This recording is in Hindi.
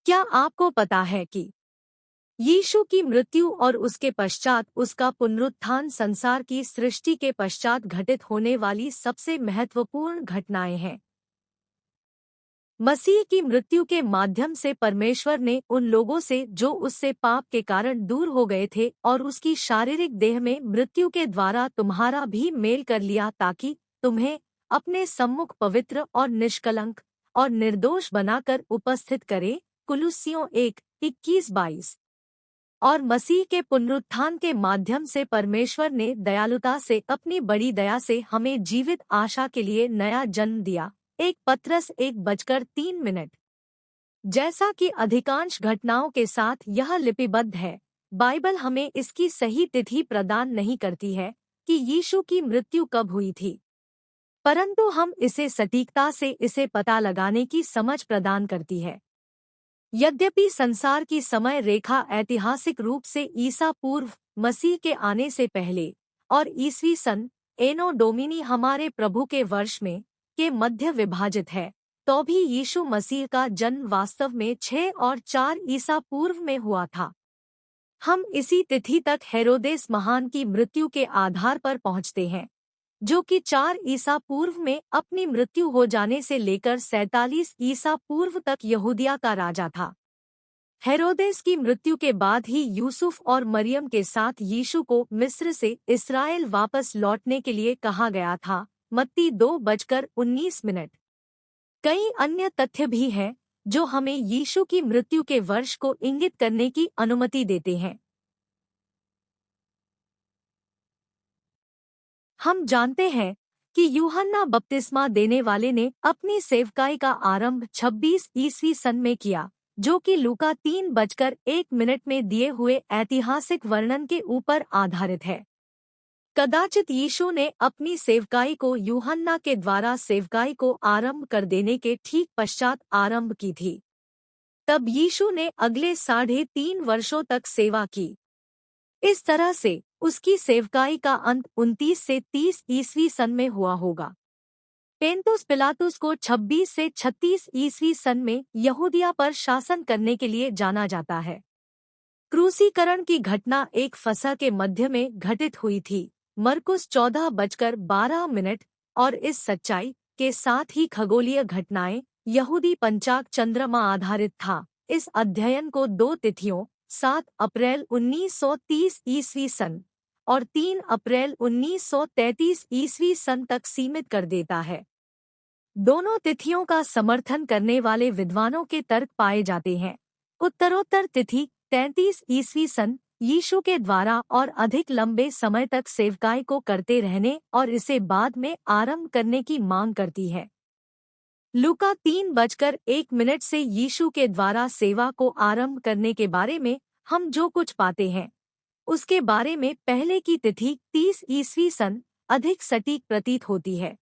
क्या आपको पता है कि यीशु की मृत्यु और उसके पश्चात उसका पुनरुत्थान संसार की सृष्टि के पश्चात घटित होने वाली सबसे महत्वपूर्ण घटनाएं हैं? मसीह की मृत्यु के माध्यम से परमेश्वर ने उन लोगों से जो उससे पाप के कारण दूर हो गए थे और उसकी शारीरिक देह में मृत्यु के द्वारा तुम्हारा भी मेल कर लिया, ताकि तुम्हें अपने सम्मुख पवित्र और निष्कलंक और निर्दोष बनाकर उपस्थित करे। कुलुस्सियों 1:21-22। और मसीह के पुनरुत्थान के माध्यम से परमेश्वर ने दयालुता से अपनी बड़ी दया से हमें जीवित आशा के लिए नया जन्म दिया। 1 पत्रस 1:3। जैसा कि अधिकांश घटनाओं के साथ यह लिपिबद्ध है, बाइबल हमें इसकी सही तिथि प्रदान नहीं करती है कि यीशु की मृत्यु कब हुई थी, परंतु हम इसे सटीकता से इसे पता लगाने की समझ प्रदान करती है। यद्यपि संसार की समय रेखा ऐतिहासिक रूप से ईसा पूर्व मसीह के आने से पहले और ईसवी सन एनो डोमिनी हमारे प्रभु के वर्ष में के मध्य विभाजित है, तो भी यीशु मसीह का जन्म वास्तव में 6 और 4 ईसा पूर्व में हुआ था। हम इसी तिथि तक हेरोदेस महान की मृत्यु के आधार पर पहुंचते हैं, जो कि 4 ईसा पूर्व में अपनी मृत्यु हो जाने से लेकर 47 ईसा पूर्व तक यहूदिया का राजा था। हेरोदेस की मृत्यु के बाद ही यूसुफ और मरियम के साथ यीशु को मिस्र से इस्राएल वापस लौटने के लिए कहा गया था। मत्ती 2:19। कई अन्य तथ्य भी हैं जो हमें यीशु की मृत्यु के वर्ष को इंगित करने की अनुमति देते हैं। हम जानते हैं कि यूहन्ना बपतिस्मा देने वाले ने अपनी सेवकाई का आरंभ 26 ईस्वी सन में किया, जो कि लूका 3:1 में दिए हुए ऐतिहासिक वर्णन के ऊपर आधारित है। कदाचित यीशु ने अपनी सेवकाई को यूहन्ना के द्वारा सेवकाई को आरंभ कर देने के ठीक पश्चात आरंभ की थी। तब यीशु ने अगले 3.5 वर्षों तक सेवा की। इस तरह से उसकी सेवकाई का अंत 29 से 30 ईस्वी सन में हुआ होगा। पेंतुस पिलातुस को 26 से 36 ईस्वी सन में यहूदिया पर शासन करने के लिए जाना जाता है। क्रूसीकरण की घटना एक फसह के मध्य में घटित हुई थी, मरकुस 14:12। और इस सच्चाई के साथ ही खगोलीय घटनाएं यहूदी पंचाग चंद्रमा आधारित था। इस अध्ययन को 2 तिथियों 7 अप्रैल 1930 ईस्वी सन और 3 अप्रैल 1933 ईस्वी सन तक सीमित कर देता है। दोनों तिथियों का समर्थन करने वाले विद्वानों के तर्क पाए जाते हैं। उत्तरोत्तर तिथि 33 ईस्वी सन यीशु के द्वारा और अधिक लंबे समय तक सेवकाई को करते रहने और इसे बाद में आरंभ करने की मांग करती है। लूका 3:1 से यीशु के द्वारा सेवा को आरंभ करने के बारे में हम जो कुछ पाते हैं, उसके बारे में पहले की तिथि 30 ईस्वी सन अधिक सटीक प्रतीत होती है।